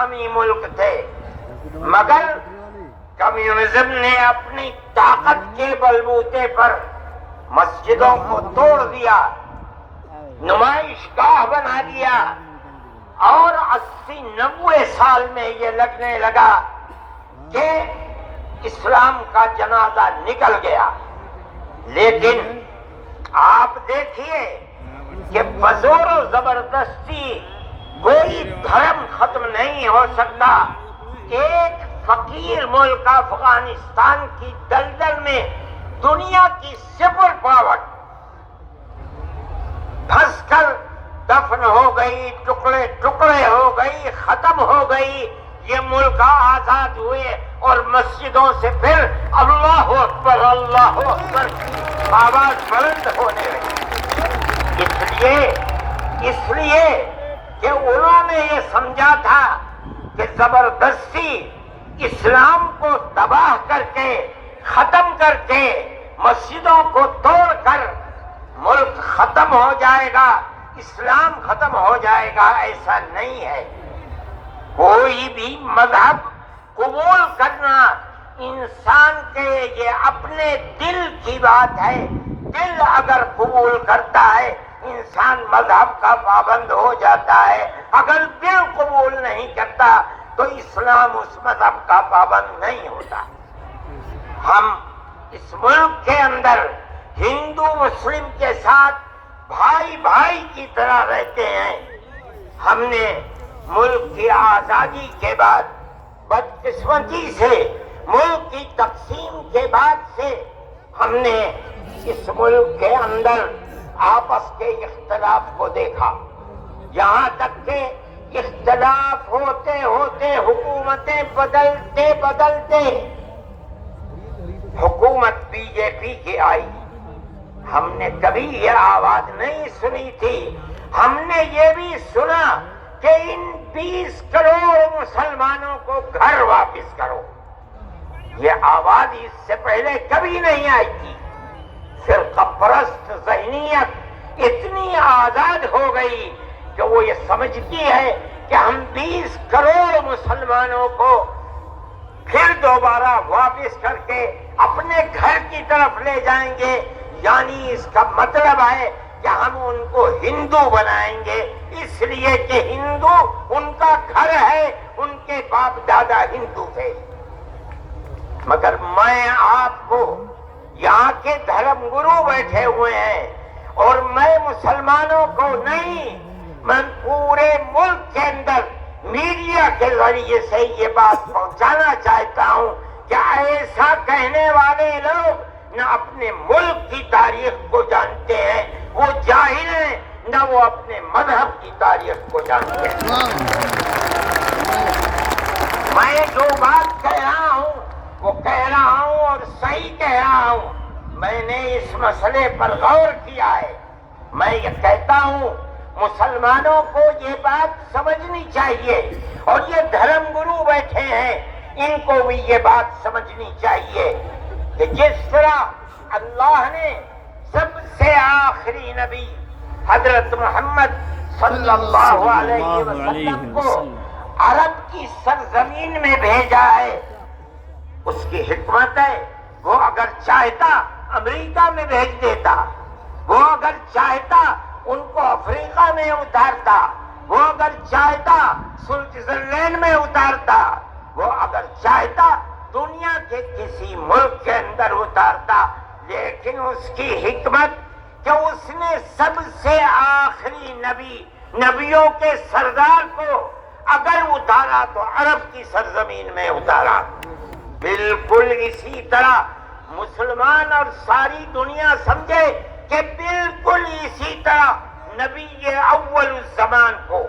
اسلامی ملک تھے، مگر کمیونزم نے اپنی طاقت کے بلبوتے پر مسجدوں کو توڑ دیا، نمائش گاہ بنا دیا، اور 80-90 سال میں یہ لگنے لگا کہ اسلام کا جنازہ نکل گیا۔ لیکن آپ دیکھیے کہ بزور و زبردستی کوئی دھرم ختم نہیں ہو سکتا۔ ایک فقیر ملک افغانستان کی دلدل میں دنیا کی سپر پاور پھنس کر دفن ہو گئی، ٹکڑے ٹکڑے ہو گئی، ختم ہو گئی۔ یہ ملک آزاد ہوئے اور مسجدوں سے پھر اللہ اکبر اللہ اکبر کی آواز بلند ہونے لگی۔ اس لیے کہ انہوں نے یہ سمجھا تھا کہ زبردستی اسلام کو تباہ کر کے، ختم کر کے، مسجدوں کو توڑ کر ملک ختم ہو جائے گا، اسلام ختم ہو جائے گا۔ ایسا نہیں ہے۔ کوئی بھی مذہب قبول کرنا انسان کے یہ اپنے دل کی بات ہے۔ دل اگر قبول کرتا ہے انسان مذہب کا پابند ہو جاتا ہے، اگر دل قبول نہیں کرتا تو اسلام اس مذہب کا پابند نہیں ہوتا۔ ہم اس ملک کے اندر ہندو مسلم کے ساتھ بھائی بھائی کی طرح رہتے ہیں۔ ہم نے ملک کی آزادی کے بعد بدقسمتی سے ملک کی تقسیم کے بعد سے ہم نے اس ملک کے اندر آپس کے اختلاف کو دیکھا، یہاں تک کہ اختلاف ہوتے ہوتے حکومتیں بدلتے بدلتے حکومت بی جے پی کی آئی۔ ہم نے کبھی یہ آواز نہیں سنی تھی۔ ہم نے یہ بھی سنا کہ ان 20 کروڑ مسلمانوں کو گھر واپس کرو۔ یہ آواز اس سے پہلے کبھی نہیں آئی تھی۔ فرقہ پرست ذہنیت اتنی آزاد ہو گئی کہ وہ یہ سمجھتی ہے کہ ہم 20 کروڑ مسلمانوں کو پھر دوبارہ واپس کر کے اپنے گھر کی طرف لے جائیں گے، یعنی اس کا مطلب ہے کہ ہم ان کو ہندو بنائیں گے، اس لیے کہ ہندو ان کا گھر ہے، ان کے باپ دادا ہندو تھے۔ مگر میں آپ کو یہاں کے دھرم گرو بیٹھے ہوئے ہیں اور میں مسلمانوں کو نہیں، میں پورے ملک کے اندر میڈیا کے ذریعے سے یہ بات پہنچانا چاہتا ہوں کہ ایسا کہنے والے لوگ نہ اپنے ملک کی تاریخ کو جانتے ہیں، وہ جاہل ہیں، نہ وہ اپنے مذہب کی تاریخ کو جانتے ہیں۔ میں جو بات کہہ رہا ہوں وہ کہہ رہا ہوں اور صحیح کہہ رہا ہوں۔ میں نے اس مسئلے پر غور کیا ہے۔ میں یہ کہتا ہوں مسلمانوں کو یہ بات سمجھنی چاہیے، اور یہ دھرم گرو بیٹھے ہیں ان کو بھی یہ بات سمجھنی چاہیے کہ جس طرح اللہ نے سب سے آخری نبی حضرت محمد صلی اللہ علیہ وسلم کو عرب کی سرزمین میں بھیجا ہے، اس کی حکمت ہے۔ وہ اگر چاہتا امریکہ میں بھیج دیتا، وہ اگر چاہتا ان کو افریقہ میں اتارتا، وہ اگر چاہتا سوئٹزرلینڈ میں اتارتا، وہ اگر چاہتا دنیا کے کسی ملک کے اندر اتارتا، لیکن اس کی حکمت کہ اس نے سب سے آخری نبی، نبیوں کے سردار کو اگر اتارا تو عرب کی سرزمین میں اتارا۔ بالکل اسی طرح مسلمان اور ساری دنیا سمجھے کہ بالکل اسی طرح نبی اول الزمان کو،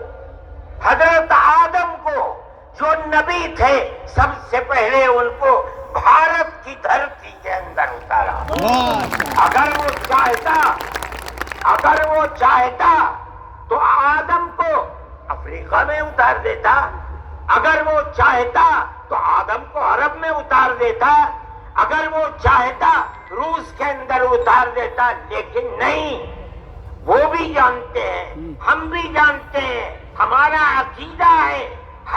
حضرت آدم کو جو نبی تھے، سب سے پہلے ان کو بھارت کی دھرتی کے اندر اتارا۔ اگر وہ چاہتا تو آدم کو افریقہ میں اتار دیتا، اگر وہ چاہتا تو آدم کو عرب میں اتار دیتا، اگر وہ چاہتا روس کے اندر اتار دیتا، لیکن نہیں۔ وہ بھی جانتے ہیں، ہم بھی جانتے ہیں، ہمارا عقیدہ ہے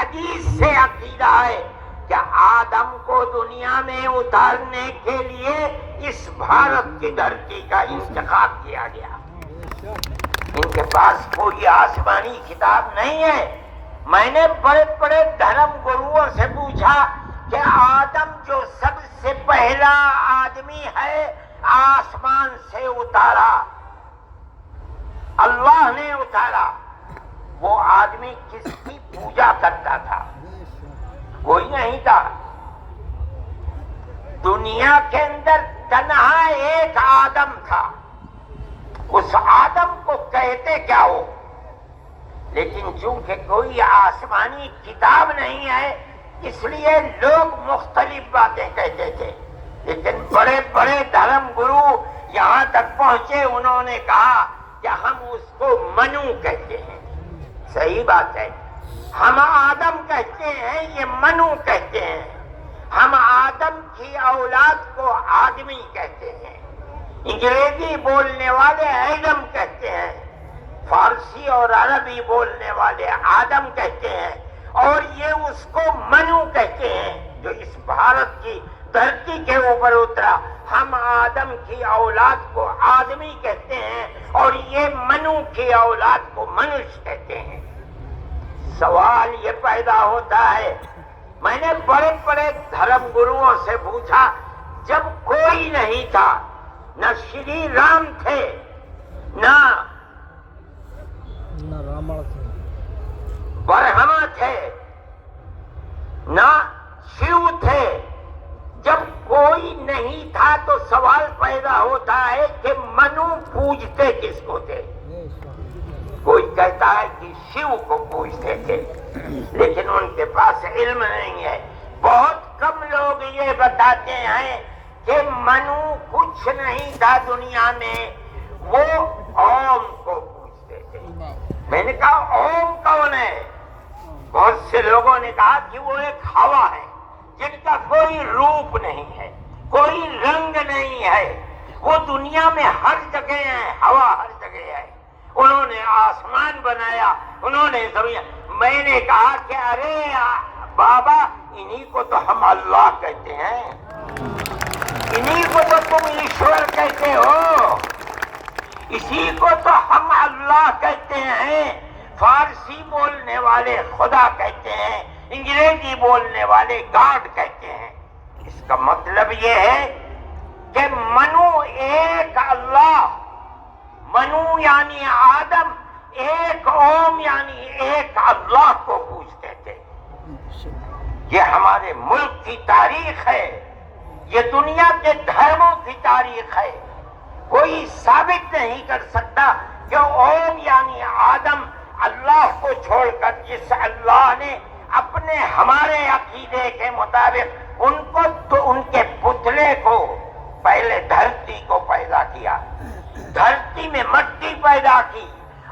حدیث سے عقیدہ ہے کہ آدم کو دنیا میں اتارنے کے لیے اس بھارت کی دھرتی کا انتخاب کیا گیا۔ ان کے پاس کوئی آسمانی کتاب نہیں ہے۔ میں نے بڑے بڑے دھرم گروؤں سے پوچھا کہ آدم جو سب سے پہلا آدمی ہے آسمان سے اتارا، اللہ نے اتارا، وہ آدمی کس کی پوجا کرتا تھا؟ کوئی نہیں تھا۔ دنیا کے اندر تنہا ایک آدم تھا۔ اس آدم کو کہتے کیا ہو؟ لیکن چونکہ کوئی آسمانی کتاب نہیں ہے اس لیے لوگ مختلف باتیں کہتے تھے، لیکن بڑے بڑے دھرم گرو یہاں تک پہنچے، انہوں نے کہا کہ ہم اس کو منو کہتے ہیں۔ صحیح بات ہے، ہم آدم کہتے ہیں، یہ منو کہتے ہیں۔ ہم آدم کی اولاد کو آدمی کہتے ہیں، انگریزی بولنے والے ایڈم کہتے ہیں، فارسی اور عربی بولنے والے آدم کہتے ہیں، اور یہ اس کو منو کہتے ہیں جو اس بھارت کی دھرتی کے اوپر اترا۔ ہم آدم کی اولاد کو آدمی کہتے ہیں اور یہ منو کی اولاد کو منش کہتے ہیں۔ سوال یہ پیدا ہوتا ہے، میں نے بڑے بڑے دھرم گروؤں سے پوچھا، جب کوئی نہیں تھا، نہ شری رام تھے، نہ برہما تھے، نہ شیو تھے، جب کوئی نہیں تھا تو سوال پیدا ہوتا ہے کہ منو پوجتے کس کو تھے؟ کوئی کہتا ہے کہ شیو کو پوجتے تھے، لیکن ان کے پاس علم نہیں ہے۔ بہت کم لوگ یہ بتاتے ہیں کہ منو کچھ نہیں تھا دنیا میں، وہ اوم کو پوجتے تھے۔ میں نے کہا اوم کون ہے؟ بہت سے لوگوں نے کہا کہ وہ ایک ہوا ہے جن کا کوئی روپ نہیں ہے، کوئی رنگ نہیں ہے، وہ دنیا میں ہر جگہ ہے، ہوا ہر جگہ ہے۔ انہوں نے آسمان بنایا، انہوں نے زمین۔ میں نے کہا کہ ارے بابا، انہی کو تو ہم اللہ کہتے ہیں، انہی کو تو تم ایشور کہتے ہو، اسی کو تو ہم اللہ کہتے ہیں۔ فارسی بولنے والے خدا کہتے ہیں، انگریزی بولنے والے گاڈ کہتے ہیں۔ اس کا مطلب یہ ہے کہ منو ایک اللہ، منو یعنی آدم، ایک اوم یعنی ایک اللہ کو پوجتے تھے۔ یہ ہمارے ملک کی تاریخ ہے، یہ دنیا کے دھرموں کی تاریخ ہے۔ کوئی ثابت نہیں کر سکتا کہ اوم یعنی آدم اللہ کو چھوڑ کر جس اللہ نے اپنے ہمارے عقیدے کے مطابق ان کو تو ان کے پتلے کو پہلے دھرتی کو پیدا کیا، دھرتی میں مٹی پیدا کی،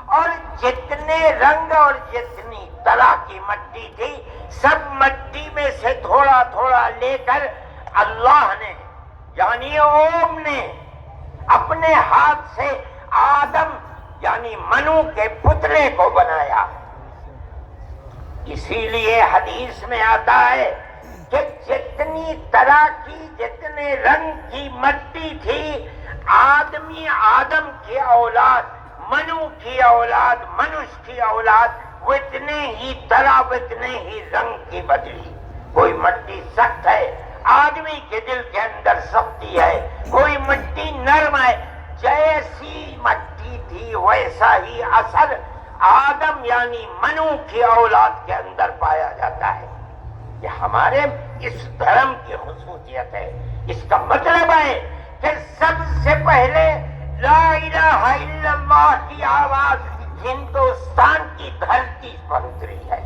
اور جتنے رنگ اور جتنی طرح کی مٹی تھی سب مٹی میں سے تھوڑا تھوڑا لے کر اللہ نے یعنی اوم نے اپنے ہاتھ سے آدم یعنی منو کے پتلے کو بنایا۔ اسی لیے حدیث میں آتا ہے کہ جتنی طرح کی جتنے رنگ کی مٹی تھی، آدمی آدم کی اولاد، منو کی اولاد، منش کی اولاد، وہ اتنے ہی طرح اتنے ہی رنگ کی بدلی۔ کوئی مٹی سخت ہے، آدمی کے دل کے اندر سختی ہے، کوئی مٹی نرم ہے، جیسی مٹی تھی ویسا ہی اثر آدم یعنی منو کی اولاد کے اندر پایا جاتا ہے۔ یہ ہمارے اس دھرم کی خصوصیت ہے۔ اس کا مطلب ہے کہ سب سے پہلے لا الہ الا اللہ کی آواز ہندوستان کی دھرتی پر اتری ہے،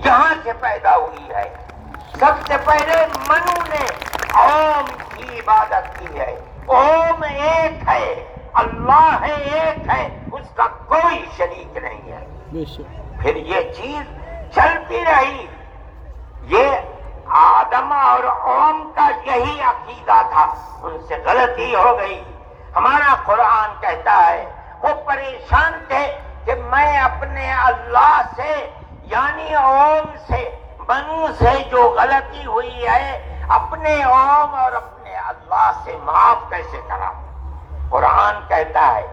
یہاں سے پیدا ہوئی ہے۔ سب سے پہلے منو نے اوم کی عبادت کی ہے۔ اوم ایک ہے، اللہ ہے، ایک ہے، اس کا کوئی شریک نہیں ہے۔ پھر یہ چیز چلتی رہی۔ یہ آدم اور اوم کا یہی عقیدہ تھا، ان سے غلطی ہو گئی۔ ہمارا قرآن کہتا ہے وہ پریشان تھے کہ میں اپنے اللہ سے یعنی اوم سے منہ سے جو غلطی ہوئی ہے اپنے قوم اور اپنے اللہ سے معاف کیسے کرا؟ قرآن کہتا ہے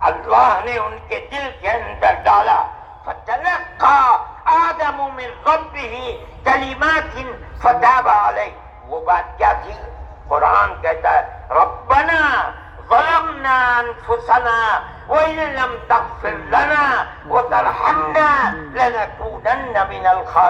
اللہ نے ان کے دل کے اندر ڈالا فتلقى آدم من ربه کلمات فتاب علیہ. وہ بات کیا تھی؟ قرآن کہتا ہے ربنا ظلمنا انفسنا وإن لم تغفر لنا وترحمنا لنكونن من الخاسرين.